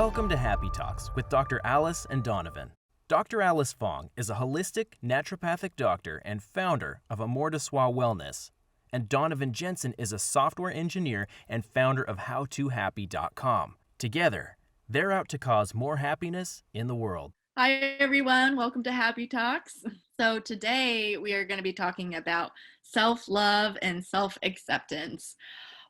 Welcome to Happy Talks with Dr. Alice and Donovan. Dr. Alice Fong is a holistic naturopathic doctor and founder of Amour de Soi Wellness, and Donovon Jenson is a software engineer and founder of HowToHappy.com. Together, they're out to cause more happiness in the world. Hi, everyone. Welcome to Happy Talks. So today we are going to be talking about self-love and self-acceptance.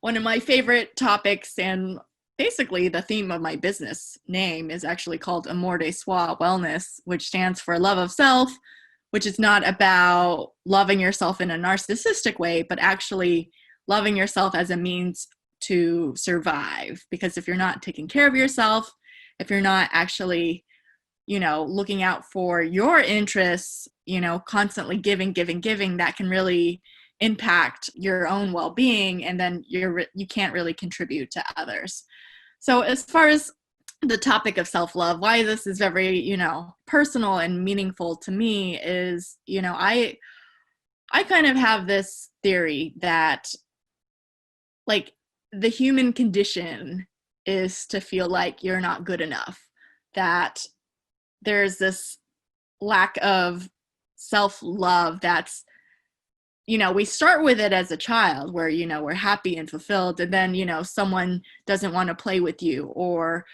One of my favorite topics, and basically the theme of my business name, is actually called Amour de Soi Wellness, which stands for love of self, which is not about loving yourself in a narcissistic way, but actually loving yourself as a means to survive. Because if you're not taking care of yourself, if you're not actually looking out for your interests, constantly giving, that can really impact your own well-being, and then you can't really contribute to others. So as far as the topic of self-love, why this is very, personal and meaningful to me is, I kind of have this theory that, like, the human condition is to feel like you're not good enough, that there's this lack of self-love that's, we start with it as a child where, we're happy and fulfilled, and then, someone doesn't want to play with you, or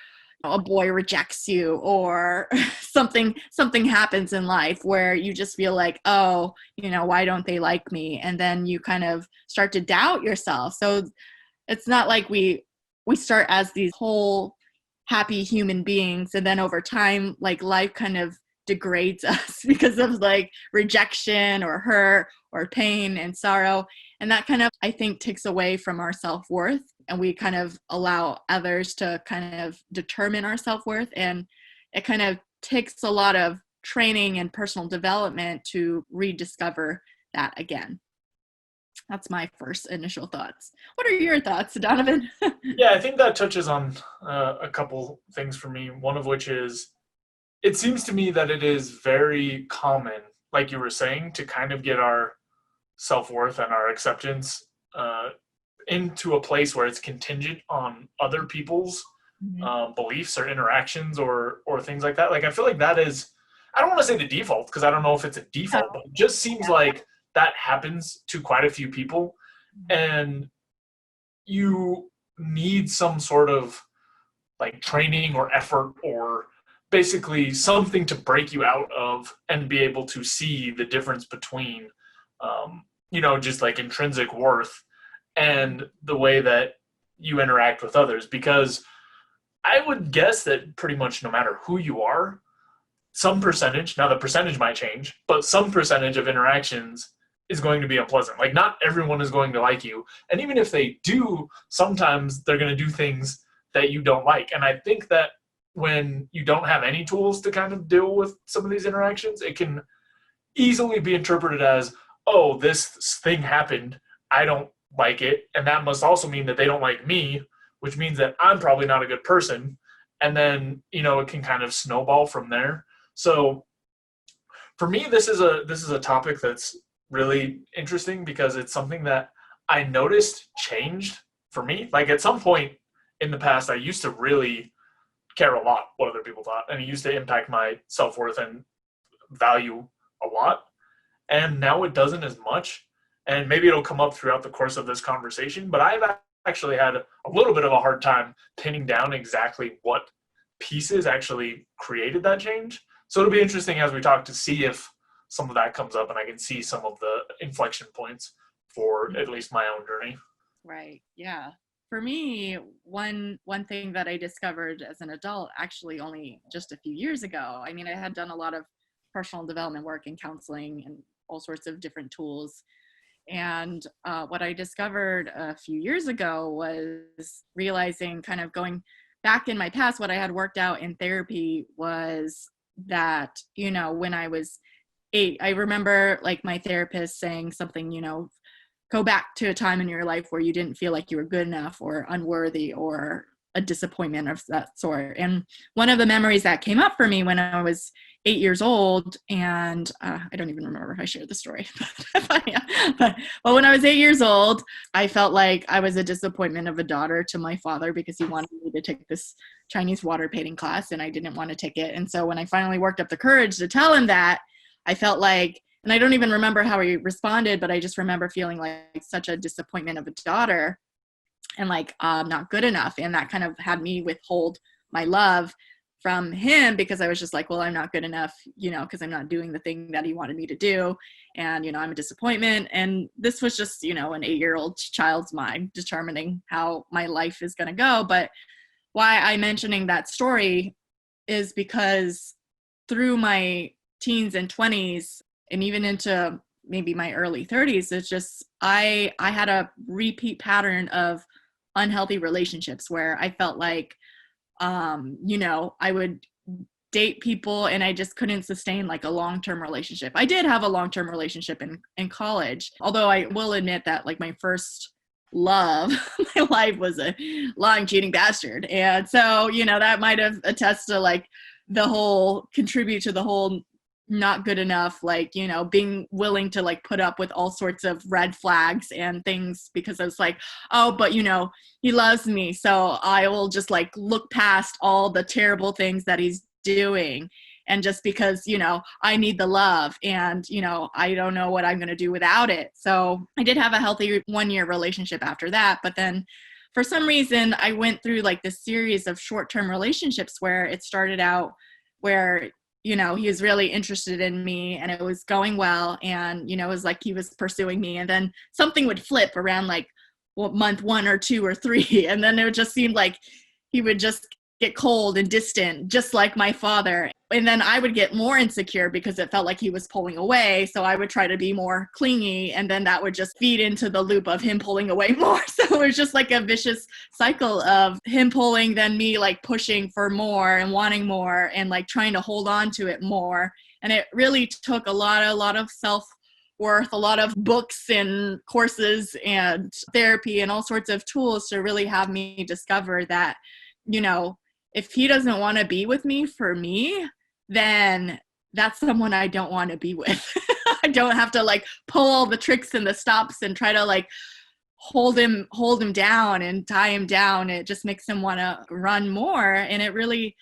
a boy rejects you, or something happens in life where you just feel like, oh, why don't they like me? And then you kind of start to doubt yourself. So it's not like we start as these whole happy human beings, and then over time, like, life kind of degrades us because of like rejection or hurt or pain and sorrow, and that kind of, I think, takes away from our self-worth, and we kind of allow others to kind of determine our self-worth, and it kind of takes a lot of training and personal development to rediscover that again. That's my first initial thoughts. What are your thoughts, Donovan? Yeah, I think that touches on a couple things for me. One of which is, it seems to me that it is very common, like you were saying, to kind of get our self-worth and our acceptance into a place where it's contingent on other people's beliefs or interactions or things like that. Like, I feel like that is, I don't want to say the default, because I don't know if it's a default, but it just seems like that happens to quite a few people, and you need some sort of like training or effort or basically something to break you out of and be able to see the difference between just like intrinsic worth and the way that you interact with others. Because I would guess that pretty much no matter who you are, some percentage, now the percentage might change, but some percentage of interactions is going to be unpleasant. Like, not everyone is going to like you. And even if they do, sometimes they're going to do things that you don't like. And I think that when you don't have any tools to kind of deal with some of these interactions, it can easily be interpreted as, oh, this thing happened, I don't like it, and that must also mean that they don't like me, which means that I'm probably not a good person. And then, it can kind of snowball from there. So for me, this is a topic that's really interesting, because it's something that I noticed changed for me. Like, at some point in the past, I used to really care a lot what other people thought, and it used to impact my self-worth and value a lot. And now it doesn't as much. And maybe it'll come up throughout the course of this conversation, but I've actually had a little bit of a hard time pinning down exactly what pieces actually created that change. So it'll be interesting as we talk to see if some of that comes up, and I can see some of the inflection points for at least my own journey. Right. Yeah. For me, one thing that I discovered as an adult, actually only just a few years ago, I mean, I had done a lot of personal development work and counseling and all sorts of different tools. And what I discovered a few years ago was realizing, kind of going back in my past, what I had worked out in therapy was that, when I was 8, I remember like my therapist saying something, go back to a time in your life where you didn't feel like you were good enough or unworthy or a disappointment of that sort. And one of the memories that came up for me when I was 8 years old, and I don't even remember if I shared the story, but when I was 8 years old, I felt like I was a disappointment of a daughter to my father, because he wanted me to take this Chinese water painting class, and I didn't want to take it. And so when I finally worked up the courage to tell him that, I felt like, and I don't even remember how he responded, but I just remember feeling like such a disappointment of a daughter and like not good enough. And that kind of had me withhold my love from him, because I was just like, well, I'm not good enough, because I'm not doing the thing that he wanted me to do. And, I'm a disappointment. And this was just, an 8-year-old child's mind determining how my life is going to go. But why I'm mentioning that story is because through my teens and 20s and even into maybe my early 30s, it's just, I had a repeat pattern of unhealthy relationships where I felt like, I would date people and I just couldn't sustain like a long-term relationship. I did have a long-term relationship in college, although I will admit that like my first love, my life was a lying, cheating bastard. And so, that might have attested to like contribute to the whole not good enough, like, being willing to like put up with all sorts of red flags and things, because I was like, oh, but he loves me, so I will just like look past all the terrible things that he's doing. And just because, I need the love and, I don't know what I'm going to do without it. So I did have a healthy 1-year relationship after that. But then for some reason, I went through like this series of short-term relationships where it started out where, he was really interested in me and it was going well. And, it was like he was pursuing me. And then something would flip around like month 1 or 2 or 3. And then it just seemed like he would just get cold and distant, just like my father. And then I would get more insecure because it felt like he was pulling away. So I would try to be more clingy. And then that would just feed into the loop of him pulling away more. So it was just like a vicious cycle of him pulling, then me like pushing for more and wanting more and like trying to hold on to it more. And it really took a lot of self-worth, a lot of books and courses and therapy and all sorts of tools to really have me discover that, if he doesn't want to be with me for me, then that's someone I don't want to be with. I don't have to like pull all the tricks and the stops and try to like hold him down and tie him down. It just makes him want to run more. And it really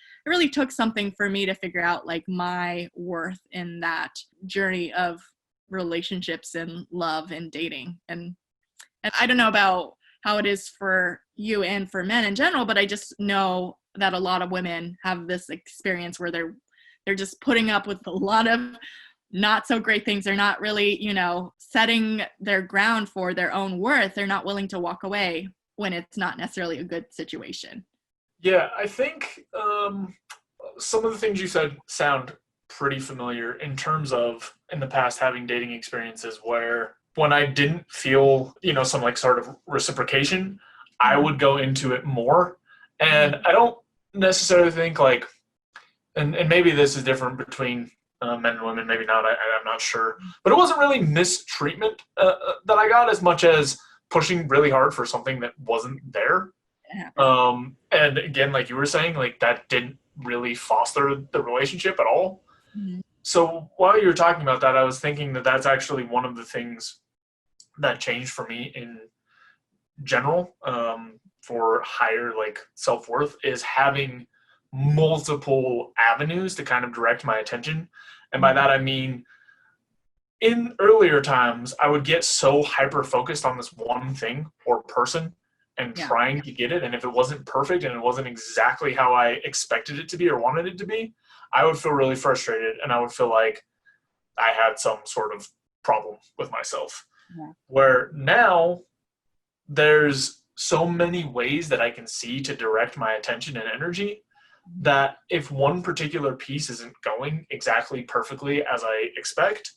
took something for me to figure out like my worth in that journey of relationships and love and dating. And I don't know about how it is for you and for men in general, but I just know that a lot of women have this experience where they're just putting up with a lot of not so great things. They're not really, setting their ground for their own worth. They're not willing to walk away when it's not necessarily a good situation. Yeah, I think some of the things you said sound pretty familiar in terms of in the past having dating experiences where when I didn't feel, some like sort of reciprocation, I would go into it more. And I don't necessarily think like, and maybe this is different between men and women, maybe not, I'm not sure. But it wasn't really mistreatment that I got as much as pushing really hard for something that wasn't there. And again, like you were saying, like that didn't really foster the relationship at all. Mm-hmm. So while you were talking about that, I was thinking that that's actually one of the things that changed for me in general for higher like self-worth is having multiple avenues to kind of direct my attention. And by that I mean in earlier times I would get so hyper focused on this one thing or person and trying to get it, and if it wasn't perfect and it wasn't exactly how I expected it to be or wanted it to be, I would feel really frustrated and I would feel like I had some sort of problem with myself. Where now there's so many ways that I can see to direct my attention and energy that if one particular piece isn't going exactly perfectly as I expect,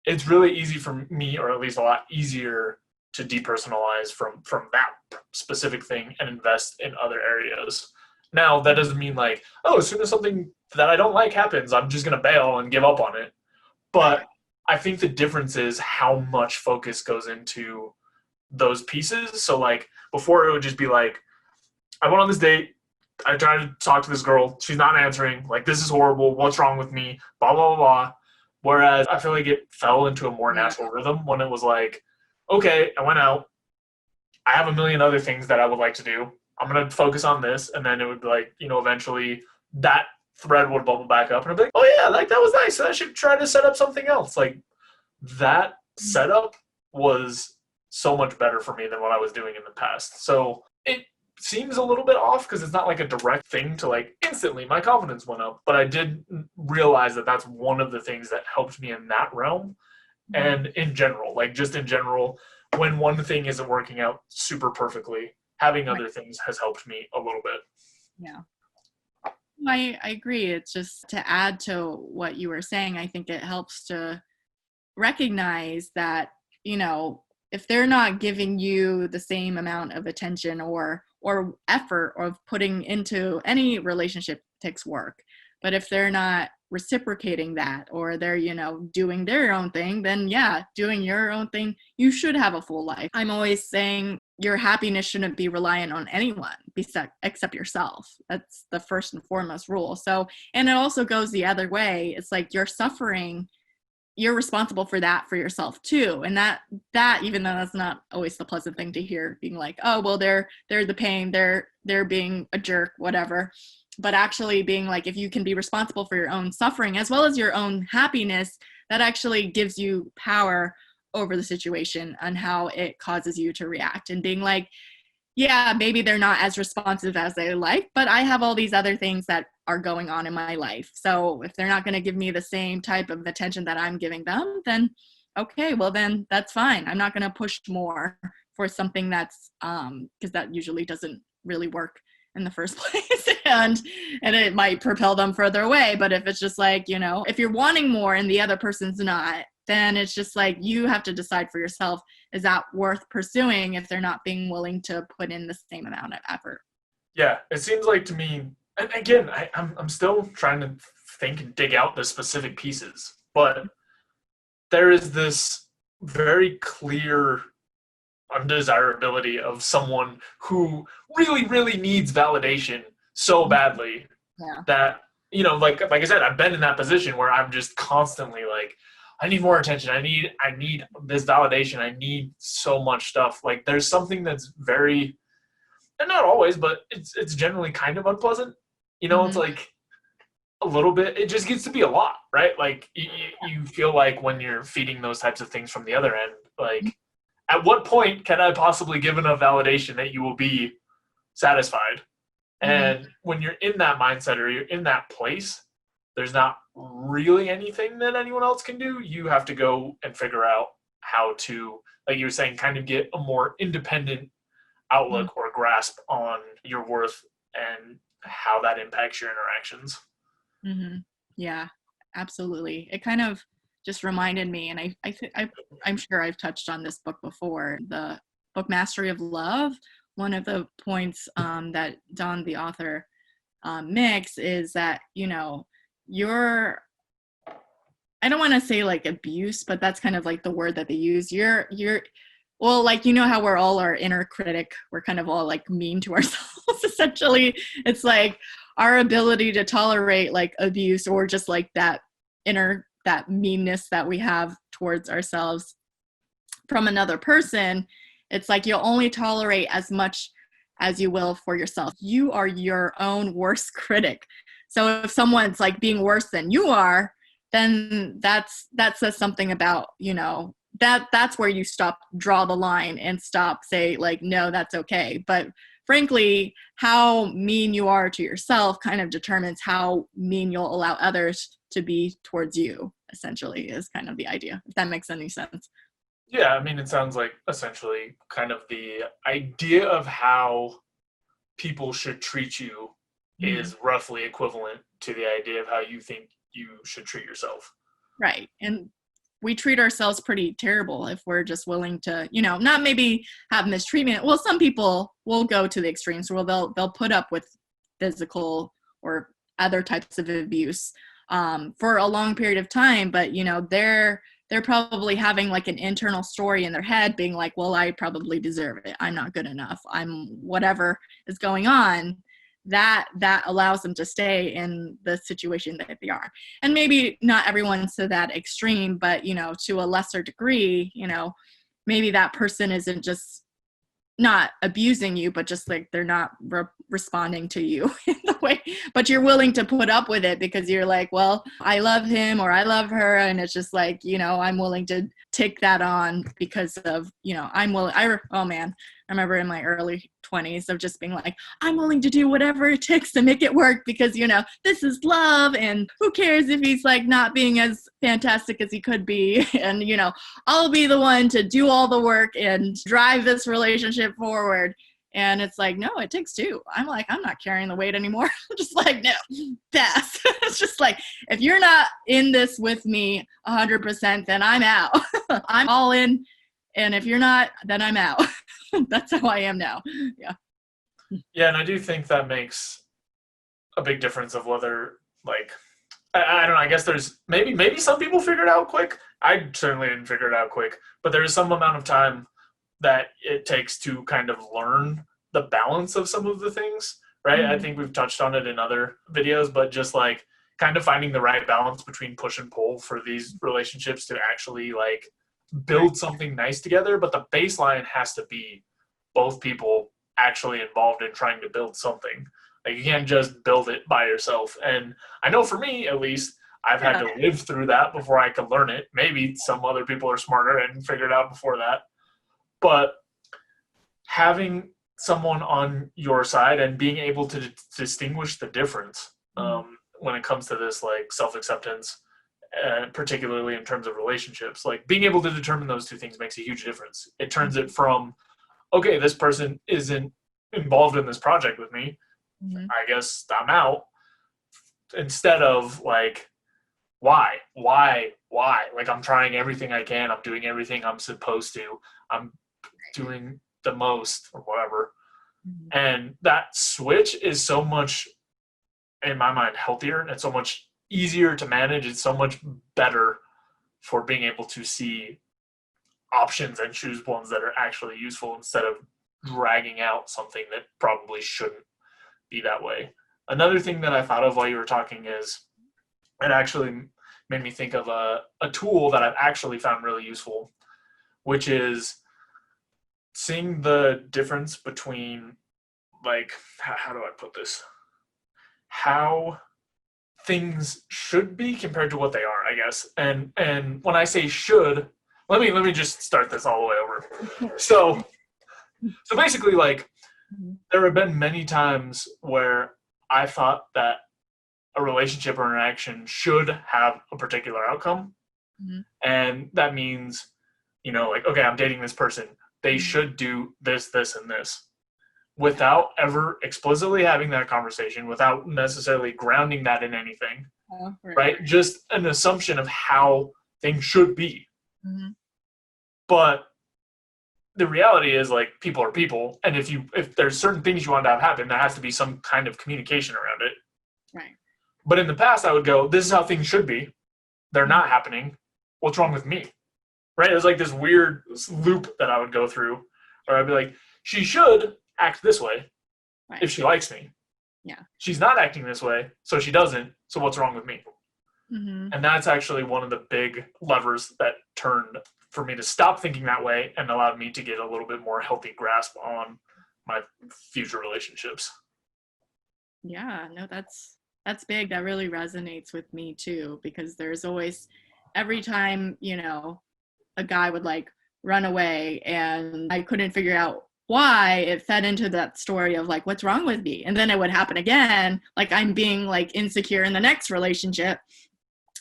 it's really easy for me, or at least a lot easier, to depersonalize from that specific thing and invest in other areas. Now, that doesn't mean like, oh, as soon as something that I don't like happens, I'm just going to bail and give up on it. But I think the difference is how much focus goes into those pieces. So like before it would just be like, I went on this date, I tried to talk to this girl, she's not answering, like this is horrible, what's wrong with me, blah, blah, blah, blah. Whereas I feel like it fell into a more natural rhythm when it was like, okay, I went out, I have a million other things that I would like to do. I'm going to focus on this. And then it would be like, eventually that thread would bubble back up and I'd be like, oh yeah, like that was nice. I should try to set up something else. Like that setup was so much better for me than what I was doing in the past. So it seems a little bit off because it's not like a direct thing to like instantly my confidence went up, but I did realize that that's one of the things that helped me in that realm. And in general, like just in general, when one thing isn't working out super perfectly, having other things has helped me a little bit. Yeah. I agree. It's just to add to what you were saying, I think it helps to recognize that, if they're not giving you the same amount of attention or effort of putting into any relationship takes work, but if they're not reciprocating that or they're, doing their own thing, then yeah, doing your own thing, you should have a full life. I'm always saying your happiness shouldn't be reliant on anyone except yourself. That's the first and foremost rule. So, and it also goes the other way. It's like you're suffering, you're responsible for that for yourself too. And that even though that's not always the pleasant thing to hear, being like, oh, well, they're the pain, they're being a jerk, whatever. But actually being like, if you can be responsible for your own suffering as well as your own happiness, that actually gives you power over the situation and how it causes you to react, and being like, yeah, maybe they're not as responsive as they like, but I have all these other things that are going on in my life. So if they're not going to give me the same type of attention that I'm giving them, then okay, well then that's fine. I'm not going to push more for something that's because that usually doesn't really work in the first place, and it might propel them further away. But if it's just like, if you're wanting more and the other person's not, then it's just like you have to decide for yourself, is that worth pursuing if they're not being willing to put in the same amount of effort? Yeah, it seems like to me, and again, I'm still trying to think and dig out the specific pieces, but there is this very clear undesirability of someone who really, really needs validation so badly that, like I said, I've been in that position where I'm just constantly like, I need more attention. I need this validation. I need so much stuff. Like there's something that's very, and not always, but it's generally kind of unpleasant. It's like a little bit, it just gets to be a lot, right? Like you feel like when you're feeding those types of things from the other end, like at what point can I possibly give enough validation that you will be satisfied? And when you're in that mindset or you're in that place, there's not really anything that anyone else can do. You have to go and figure out how to, like you were saying, kind of get a more independent outlook or grasp on your worth and how that impacts your interactions. Yeah, absolutely. It kind of just reminded me, and I'm sure I've touched on this book before, the book Mastery of Love. One of the points that Don, the author, makes is that, I don't want to say like abuse, but that's kind of like the word that they use. Well, like, how we're all our inner critic. We're kind of all like mean to ourselves, essentially. It's like our ability to tolerate like abuse or just like that meanness that we have towards ourselves from another person. It's like you'll only tolerate as much as you will for yourself. You are your own worst critic. So if someone's like being worse than you are, then that says something about, that's where you draw the line and say like, no, that's okay. But frankly, how mean you are to yourself kind of determines how mean you'll allow others to be towards you, essentially, is kind of the idea, if that makes any sense. Yeah, I mean, it sounds like essentially kind of the idea of how people should treat you is roughly equivalent to the idea of how you think you should treat yourself. Right. And we treat ourselves pretty terrible if we're just willing to, not maybe have mistreatment. Well, some people will go to the extremes where they'll put up with physical or other types of abuse for a long period of time, but they're probably having like an internal story in their head being like, well, I probably deserve it. I'm not good enough. I'm whatever is going on. That allows them to stay in the situation that they are. And maybe not everyone's to that extreme, but, to a lesser degree, maybe that person isn't just not abusing you, but just like they're not responding to you in the way, but you're willing to put up with it because you're like, well, I love him or I love her. And it's just like, I'm willing to take that on because of, I'm willing. Oh man, I remember in my early 20s of just being like, I'm willing to do whatever it takes to make it work because, this is love and who cares if he's like not being as fantastic as he could be. And, I'll be the one to do all the work and drive this relationship forward. And it's like, no, it takes two. I'm like, I'm not carrying the weight anymore. I'm just like, no, pass. It's just like, if you're not in this with me 100%, then I'm out. I'm all in. And if you're not, then I'm out. That's how I am now. Yeah. Yeah, and I do think that makes a big difference of whether, like, I don't know, I guess there's maybe some people figure it out quick. I certainly didn't figure it out quick, but there's some amount of time that it takes to kind of learn the balance of some of the things, right? Mm-hmm. I think we've touched on it in other videos, but just like kind of finding the right balance between push and pull for these relationships to actually like build something nice together. But the baseline has to be both people actually involved in trying to build something. Like you can't just build it by yourself. And I know for me, at least, I've had to live through that before I could learn it. Maybe some other people are smarter and figured it out before that. But having someone on your side and being able to distinguish the difference when it comes to this, like self-acceptance, particularly in terms of relationships, like being able to determine those two things makes a huge difference. It turns it from, okay, this person isn't involved in this project with me. Mm-hmm. I guess I'm out. Instead of like, why? Like I'm trying everything I can. I'm doing everything I'm supposed to. I'm doing the most or whatever. Mm-hmm. And that switch is so much, in my mind, healthier. And it's so much easier to manage. It's so much better for being able to see options and choose ones that are actually useful instead of dragging out something that probably shouldn't be that way. Another thing that I thought of while you were talking is it actually made me think of a tool that I've actually found really useful, which is seeing the difference between, like, how do I put this? How things should be compared to what they are, I guess. And when I say should, let me just start this all the way over. So basically, like, there have been many times where I thought that a relationship or interaction should have a particular outcome. Mm-hmm. And that means, like, okay, I'm dating this person. They should do this, this, and this. Without ever explicitly having that conversation, without necessarily grounding that in anything, right? Just an assumption of how things should be. Mm-hmm. But the reality is, like, people are people, and if there's certain things you want to have happen, there has to be some kind of communication around it. Right. But in the past, I would go, this is how things should be. They're not happening. What's wrong with me? Right? It was like this weird loop that I would go through, where I'd be like, she should act this way if she likes me. Yeah. She's not acting this way, so she doesn't. So what's wrong with me? Mm-hmm. And that's actually one of the big levers that turned for me to stop thinking that way and allowed me to get a little bit more healthy grasp on my future relationships. Yeah, no, that's big. That really resonates with me too, because there's always, every time, a guy would like run away and I couldn't figure out why, it fed into that story of like, what's wrong with me? And then it would happen again. Like I'm being like insecure in the next relationship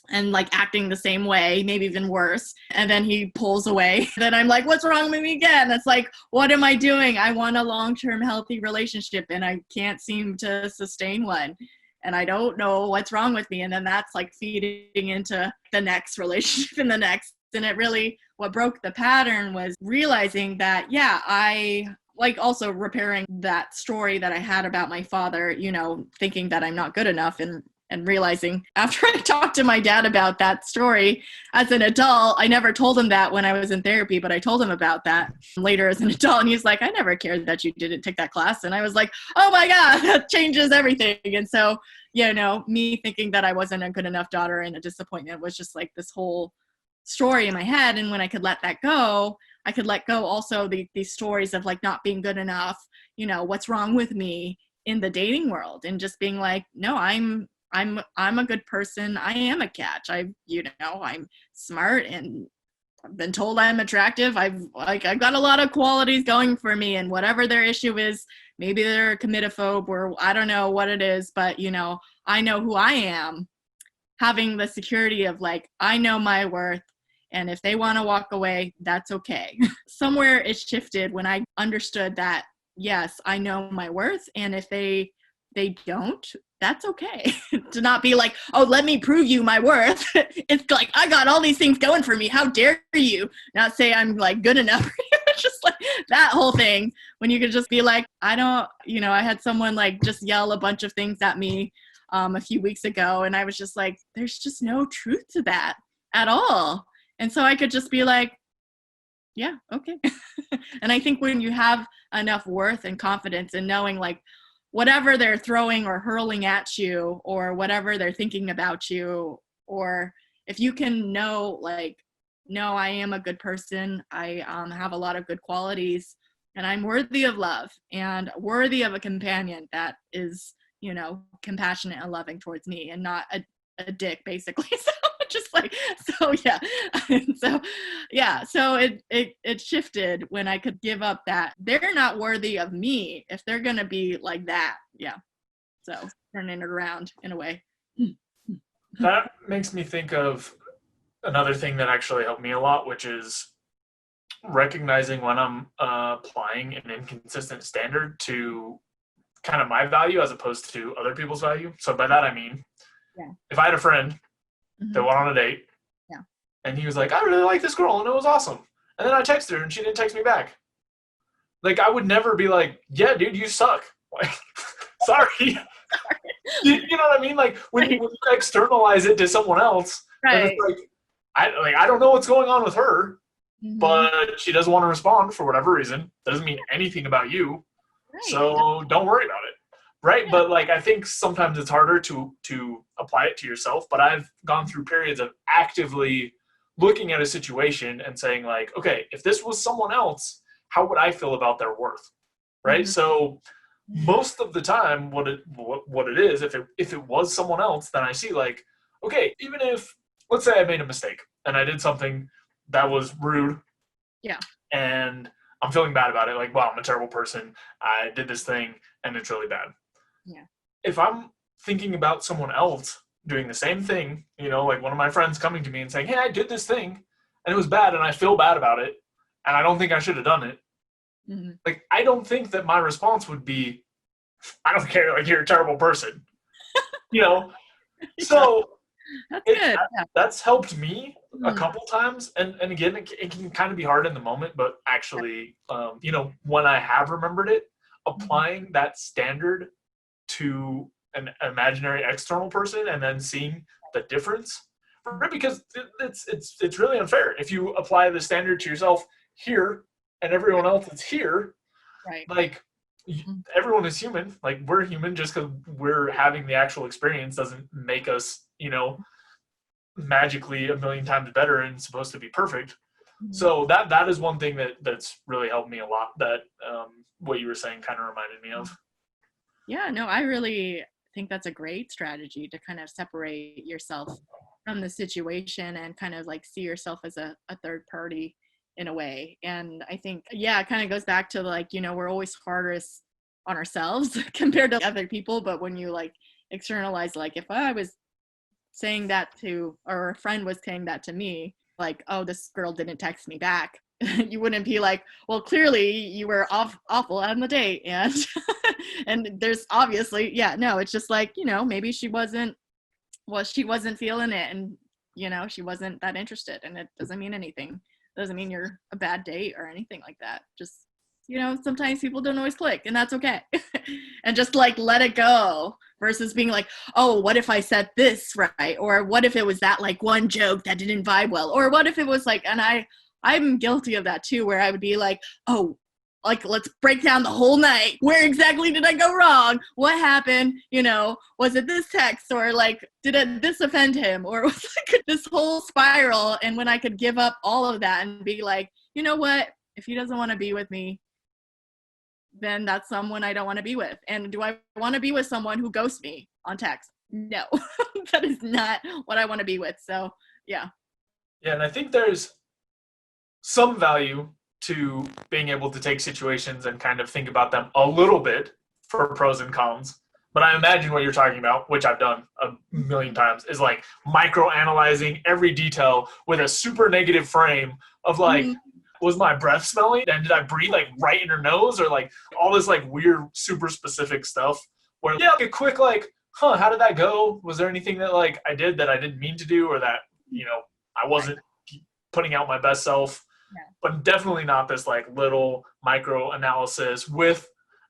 and like acting the same way, maybe even worse. And then he pulls away. Then I'm like, what's wrong with me again? It's like, what am I doing? I want a long-term healthy relationship and I can't seem to sustain one. And I don't know what's wrong with me. And then that's like feeding into the next relationship and the next. And it really, what broke the pattern was realizing that, I like also repairing that story that I had about my father, thinking that I'm not good enough and realizing after I talked to my dad about that story as an adult, I never told him that when I was in therapy, but I told him about that later as an adult. And he's like, I never cared that you didn't take that class. And I was like, oh my God, that changes everything. And so, me thinking that I wasn't a good enough daughter and a disappointment was just like this whole story in my head. And when I could let that go, I could let go also these stories of like not being good enough, what's wrong with me in the dating world, and just being like, no, I'm a good person. I am a catch. I'm smart, and I've been told I'm attractive. I've got a lot of qualities going for me, and whatever their issue is, maybe they're a comitophobe or I don't know what it is, but I know who I am. Having the security of like, I know my worth, and if they want to walk away, that's okay. Somewhere it shifted when I understood that, yes, I know my worth, and if they don't, that's okay. To not be like, oh, let me prove you my worth. It's like, I got all these things going for me. How dare you not say I'm like good enough? Just like that whole thing, when you could just be like, I don't, I had someone like just yell a bunch of things at me a few weeks ago, and I was just like, there's just no truth to that at all. And so I could just be like, yeah, okay. And I think when you have enough worth and confidence in knowing like whatever they're throwing or hurling at you, or whatever they're thinking about you, or if you can know like, no, I am a good person. I have a lot of good qualities, and I'm worthy of love and worthy of a companion that is, compassionate and loving towards me, and not a dick, basically. So just like, so yeah. So it shifted when I could give up that they're not worthy of me if they're going to be like that. Yeah. So turning it around in a way. That makes me think of another thing that actually helped me a lot, which is recognizing when I'm applying an inconsistent standard to kind of my value as opposed to other people's value. So by that I mean, if I had a friend that went on a date, and he was like, I really like this girl and it was awesome, and then I texted her and she didn't text me back, like I would never be like, yeah, dude, you suck. Like, sorry. You know what I mean? Like when you externalize it to someone else, and it's like, I don't know what's going on with her, but she doesn't want to respond for whatever reason. Doesn't mean anything about you. So don't worry about it. Right. Yeah. But like, I think sometimes it's harder to apply it to yourself, but I've gone through periods of actively looking at a situation and saying like, okay, if this was someone else, how would I feel about their worth? Right. So most of the time what it is, if it was someone else, then I see like, okay, even if, let's say I made a mistake and I did something that was rude. Yeah. And I'm feeling bad about it. Like, wow, I'm a terrible person. I did this thing and it's really bad. Yeah. If I'm thinking about someone else doing the same thing, like one of my friends coming to me and saying, hey, I did this thing and it was bad and I feel bad about it and I don't think I should have done it. Like, I don't think that my response would be, I don't care, like, you're a terrible person. So that's good. That's helped me a couple times. And again, it can kind of be hard in the moment, but actually, when I have remembered it, applying that standard to an imaginary external person and then seeing the difference, right? Because it's really unfair if you apply the standard to yourself here and everyone else is here, right? Like, everyone is human. Like, we're human. Just because we're having the actual experience doesn't make us, magically a million times better and supposed to be perfect. So that is one thing that's really helped me a lot, that what you were saying kind of reminded me of. Yeah, no, I really think that's a great strategy to kind of separate yourself from the situation and kind of like see yourself as a third party in a way. And I think, it kind of goes back to like, we're always hardest on ourselves compared to other people. But when you like externalize, like if I was saying that to, or a friend was saying that to me, like, oh, this girl didn't text me back, you wouldn't be like, well, clearly you were awful on the date, and and there's obviously, it's just like, maybe she wasn't feeling it, and she wasn't that interested, and it doesn't mean anything. It doesn't mean you're a bad date or anything like that. Just, sometimes people don't always click, and that's okay. And just like let it go, versus being like, oh, what if I said this right? Or what if it was that like one joke that didn't vibe well? Or what if it was like, and I'm guilty of that too, where I would be like, oh, like, let's break down the whole night. Where exactly did I go wrong? What happened? Was it this text, or like, did this offend him? Or was like this whole spiral. And when I could give up all of that and be like, you know what? If he doesn't want to be with me, then that's someone I don't want to be with. And do I want to be with someone who ghosts me on text? No, that is not what I want to be with. So, yeah. Yeah, and I think there's some value to being able to take situations and kind of think about them a little bit for pros and cons. But I imagine what you're talking about, which I've done a million times, is like micro-analyzing every detail with a super negative frame of like, was my breath smelling? And did I breathe like right in her nose? Or like all this like weird, super specific stuff where, yeah, like a quick like, how did that go? Was there anything that like I did that I didn't mean to do, or that, I wasn't putting out my best self? Yeah. But definitely not this like little micro analysis with,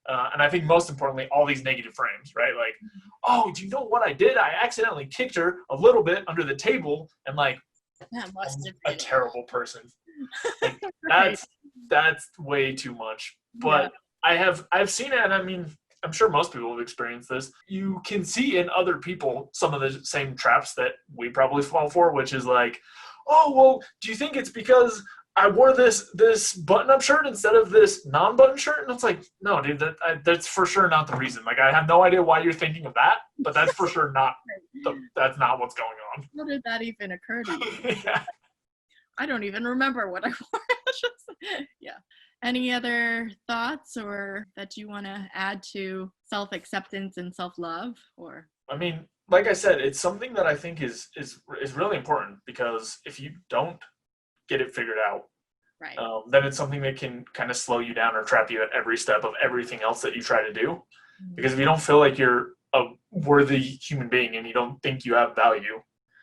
and I think most importantly, all these negative frames, right? Like, oh, do you know what I did? I accidentally kicked her a little bit under the table, and like, That must have a been terrible person. Like, right. that's way too much. But yeah. I've seen it, and I mean, I'm sure most people have experienced this. You can see in other people some of the same traps that we probably fall for, which is like, oh, well, do you think it's because I wore this button-up shirt instead of this non-button shirt? And it's like, no, dude, that's for sure not the reason. Like, I have no idea why you're thinking of that, but that's for sure that's not what's going on. How did that even occur to you? Yeah. I don't even remember what I wore. Yeah. Any other thoughts or that you want to add to self-acceptance and self-love? Or I mean, like I said, it's something that I think is really important, because if you don't get it figured out, right, then it's something that can kind of slow you down or trap you at every step of everything else that you try to do. Because if you don't feel like you're a worthy human being and you don't think you have value,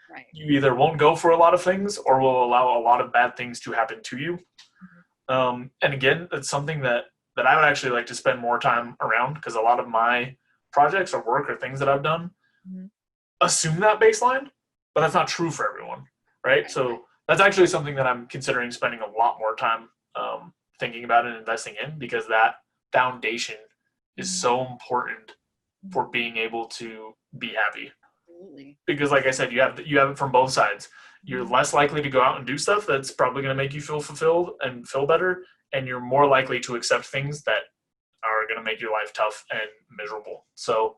right, you either won't go for a lot of things or will allow a lot of bad things to happen to you. And again, it's something that I would actually like to spend more time around, because a lot of my projects or work or things that I've done assume that baseline, but that's not true for everyone, right? So that's actually something that I'm considering spending a lot more time thinking about and investing in, because that foundation is so important for being able to be happy. absolutely. Because like I said, you have it from both sides. You're less likely to go out and do stuff that's probably going to make you feel fulfilled and feel better, and you're more likely to accept things that are going to make your life tough and miserable. So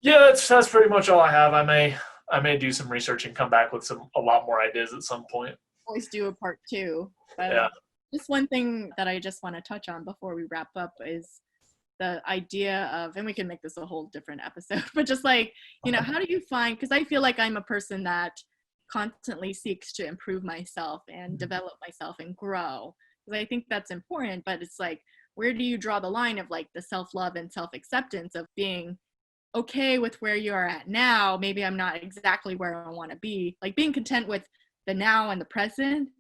yeah, that's pretty much all I have. I may do some research and come back with a lot more ideas at some point. Always do a part 2. But Yeah. just one thing that I just want to touch on before we wrap up is the idea of, and we can make this a whole different episode, but just like, how do you find, because I feel like I'm a person that constantly seeks to improve myself and develop myself and grow, because I think that's important. But it's like, where do you draw the line of like the self-love and self-acceptance of being okay with where you are at now? Maybe I'm not exactly where I want to be, like being content with the now and the present,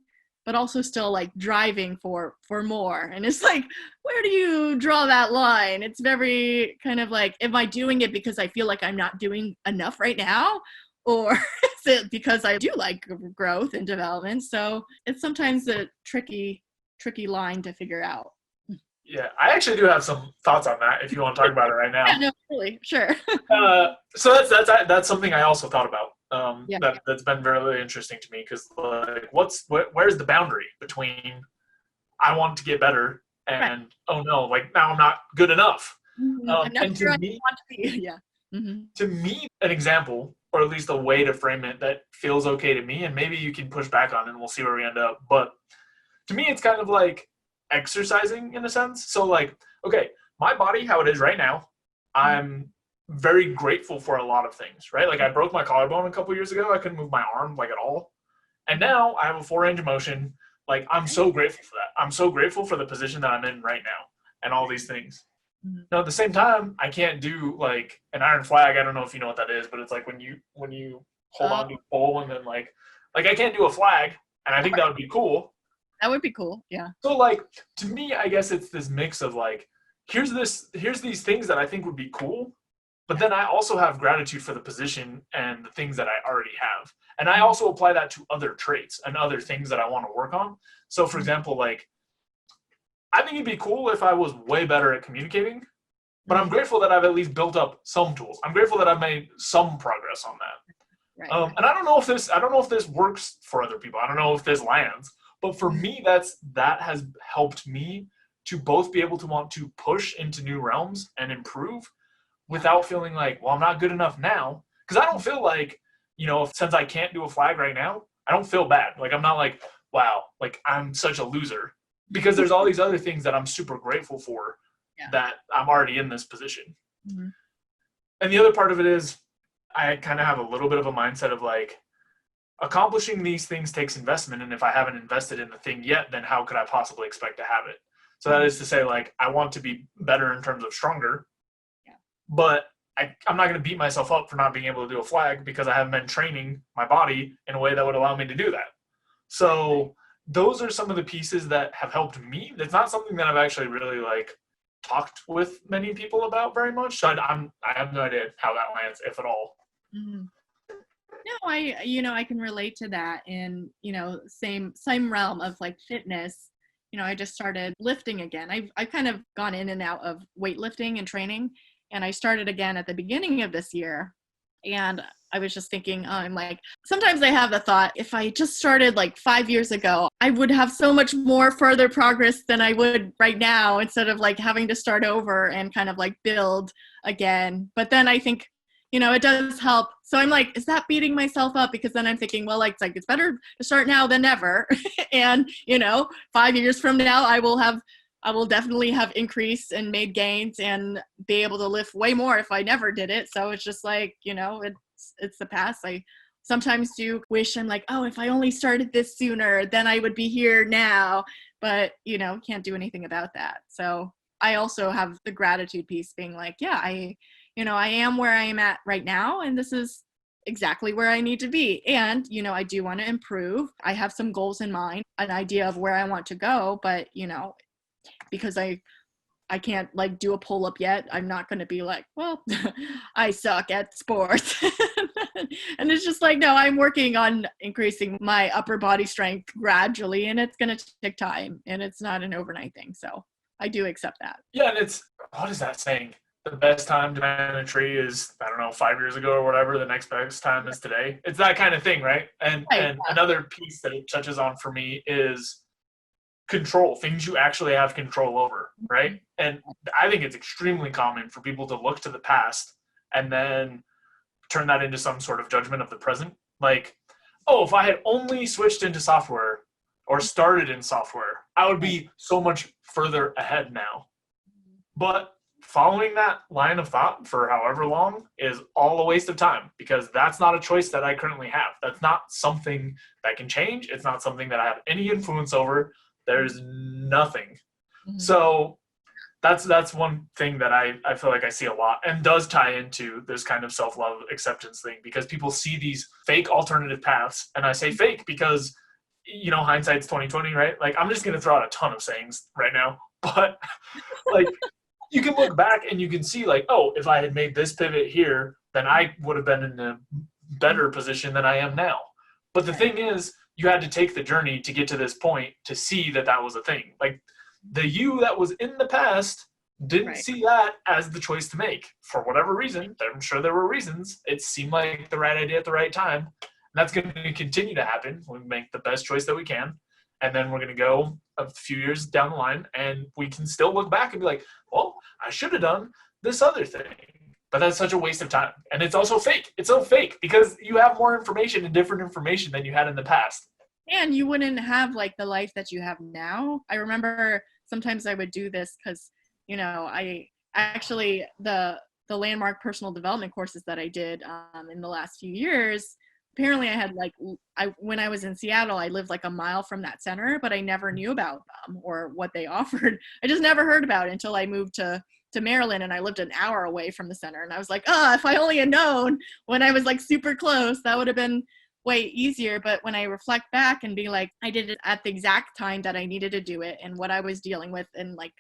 but also still like driving for more. And it's like, where do you draw that line? It's very kind of like, am I doing it because I feel like I'm not doing enough right now? Or is it because I do like growth and development? So it's sometimes a tricky line to figure out. Yeah, I actually do have some thoughts on that if you want to talk about it right now. Yeah, no, really, sure. So that's something I also thought about. That's been very interesting to me, because like, where's the boundary between I want to get better and oh no, like now I'm not good enough. I'm not and sure to me, I want to be. Yeah. To me, an example, or at least a way to frame it that feels okay to me, and maybe you can push back on it and we'll see where we end up. But to me, it's kind of like exercising in a sense. So like, okay, my body, how it is right now, I'm very grateful for a lot of things, right? Like I broke my collarbone a couple years ago. I couldn't move my arm like at all. And now I have a full range of motion. Like I'm so grateful for that. I'm so grateful for the position that I'm in right now and all these things. Now at the same time, I can't do like an iron flag. I don't know if you know what that is, but it's like when you hold on to a pole and then like I can't do a flag, and I think that would be cool. That would be cool. Yeah. So like, to me, I guess it's this mix of like, here's these things that I think would be cool, but then I also have gratitude for the position and the things that I already have. And I also apply that to other traits and other things that I want to work on. So for example, like I think it'd be cool if I was way better at communicating, but I'm Mhm. grateful that I've at least built up some tools. I'm grateful that I've made some progress on that. Right. And I don't know if this works for other people. I don't know if this lands, but for Mhm. me, that has helped me to both be able to want to push into new realms and improve Yeah. without feeling like, well, I'm not good enough now. Because I don't feel like, since I can't do a flag right now, I don't feel bad. Like I'm not like, wow, like I'm such a loser. Because there's all these other things that I'm super grateful for Yeah. that I'm already in this position. Mhm. And the other part of it is I kind of have a little bit of a mindset of like, accomplishing these things takes investment. And if I haven't invested in the thing yet, then how could I possibly expect to have it? So that is to say, like, I want to be better in terms of stronger, Yeah. but I'm not going to beat myself up for not being able to do a flag because I haven't been training my body in a way that would allow me to do that. So those are some of the pieces that have helped me. It's not something that I've actually really like talked with many people about very much. So I have no idea how that lands, if at all. Mhm. No, I can relate to that in, same realm of like fitness. I just started lifting again. I've kind of gone in and out of weightlifting and training, and I started again at the beginning of this year. And I was just thinking, I'm like, sometimes I have the thought, if I just started like 5 years ago, I would have so much more further progress than I would right now, instead of like having to start over and kind of like build again. But then I think, it does help. So I'm like, is that beating myself up? Because then I'm thinking, well, like, it's better to start now than never. And, 5 years from now, I will definitely have increased and made gains and be able to lift way more if I never did it. So it's just like, it's the past. I sometimes do wish, I'm like, oh, if I only started this sooner, then I would be here now. But, can't do anything about that. So I also have the gratitude piece being like, yeah, I am where I am at right now, and this is exactly where I need to be. And, I do want to improve. I have some goals in mind, an idea of where I want to go, but, because I can't like do a pull up yet, I'm not going to be like, well, I suck at sports. And it's just like, no, I'm working on increasing my upper body strength gradually, and it's going to take time, and it's not an overnight thing. So I do accept that. Yeah, and what is that saying? The best time to plant a tree is, I don't know, 5 years ago or whatever. The next best time is today. It's that kind of thing, right? And Right. another piece that it touches on for me is control, things you actually have control over, right? And I think it's extremely common for people to look to the past and then turn that into some sort of judgment of the present. Like, oh, if I had only switched into software or started in software, I would be so much further ahead now. But following that line of thought for however long is all a waste of time, because that's not a choice that I currently have. That's not something that can change. It's not something that I have any influence over. There's nothing. Mhm. So that's one thing that I feel like I see a lot and does tie into this kind of self-love acceptance thing, because people see these fake alternative paths. And I say fake because, hindsight's 2020, right? Like, I'm just going to throw out a ton of sayings right now, but like, you can look back and you can see like, oh, if I had made this pivot here, then I would have been in a better position than I am now. But the thing is, you had to take the journey to get to this point to see that that was a thing. Like, the you that was in the past didn't see that as the choice to make for whatever reason. I'm sure there were reasons. It seemed like the right idea at the right time. And that's going to continue to happen. We make the best choice that we can. And then we're going to go a few years down the line and we can still look back and be like, well, I should have done this other thing. But that's such a waste of time. And it's also fake. It's so fake because you have more information and different information than you had in the past. And you wouldn't have like the life that you have now. I remember sometimes I would do this because, I actually, the landmark personal development courses that I did in the last few years, apparently I had when I was in Seattle, I lived like a mile from that center, but I never knew about them or what they offered. I just never heard about it until I moved to Maryland, and I lived an hour away from the center. And I was like, if I only had known when I was like super close, that would have been way easier. But when I reflect back and be like, I did it at the exact time that I needed to do it and what I was dealing with and like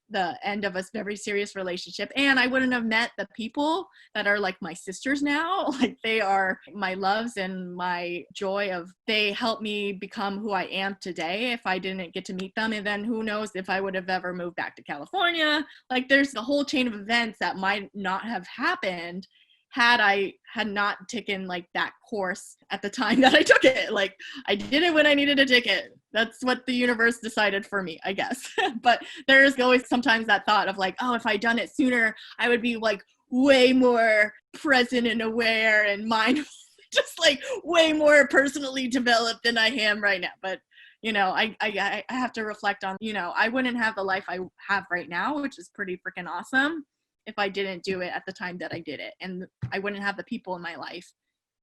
the end of a very serious relationship, and I wouldn't have met the people that are like my sisters now. Like, they are my loves and my joy of, they helped me become who I am today if I didn't get to meet them. And then who knows if I would have ever moved back to California. Like, there's the whole chain of events that might not have happened had I had not taken like that course at the time that I took it. Like, I did it when I needed to take it. That's what the universe decided for me, I guess. But there is always sometimes that thought of like, oh, if I'd done it sooner, I would be like way more present and aware and mindful, just like way more personally developed than I am right now. But you know, I have to reflect on, you know, I wouldn't have the life I have right now, which is pretty freaking awesome, if I didn't do it at the time that I did it. And I wouldn't have the people in my life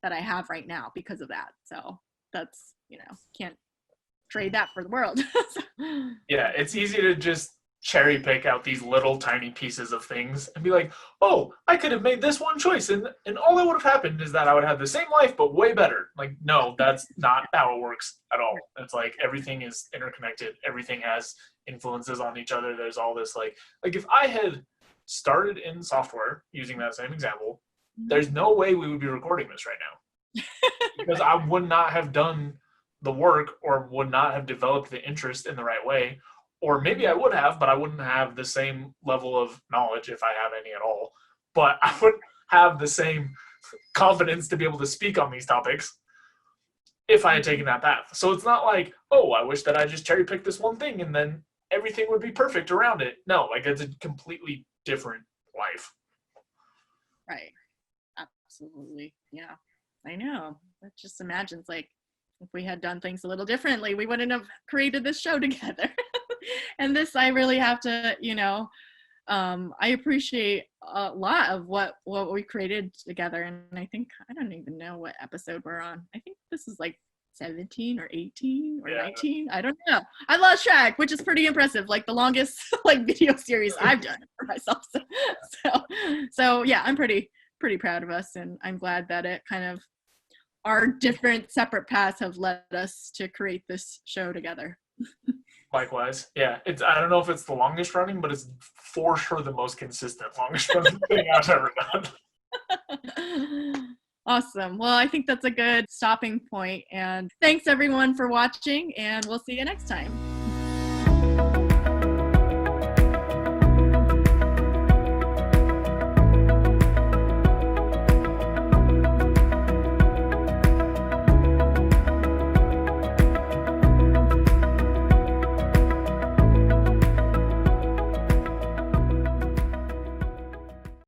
that I have right now because of that. So that's, you know, can't trade that for the world. Yeah, it's easy to just cherry pick out these little tiny pieces of things and be like, oh, I could have made this one choice, and all that would have happened is that I would have the same life but way better. Like, no, that's not how it works at all. It's like everything is interconnected. Everything has influences on each other. There's all this like if I had started in software, using that same example, there's no way we would be recording this right now. Because I would not have done the work, or would not have developed the interest in the right way. Or maybe I would have, but I wouldn't have the same level of knowledge, if I have any at all. But I wouldn't have the same confidence to be able to speak on these topics if I had taken that path. So it's not like, oh, I wish that I just cherry picked this one thing and then everything would be perfect around it. No, like, it's a completely different life. Right. Absolutely. Yeah, I know. It just imagines, like, if we had done things a little differently, we wouldn't have created this show together. And this, I really have to, you know, I appreciate a lot of what we created together. And I think, I don't even know what episode we're on. I think this is like 17 or 18 or 19. I don't know. I lost track, which is pretty impressive. Like, the longest like video series I've done for myself. So yeah, I'm pretty proud of us, and I'm glad that it kind of, our different separate paths have led us to create this show together. Likewise. Yeah. I don't know if it's the longest running, but it's for sure the most consistent longest running thing I've ever done. Awesome. Well, I think that's a good stopping point. And thanks everyone for watching, and we'll see you next time.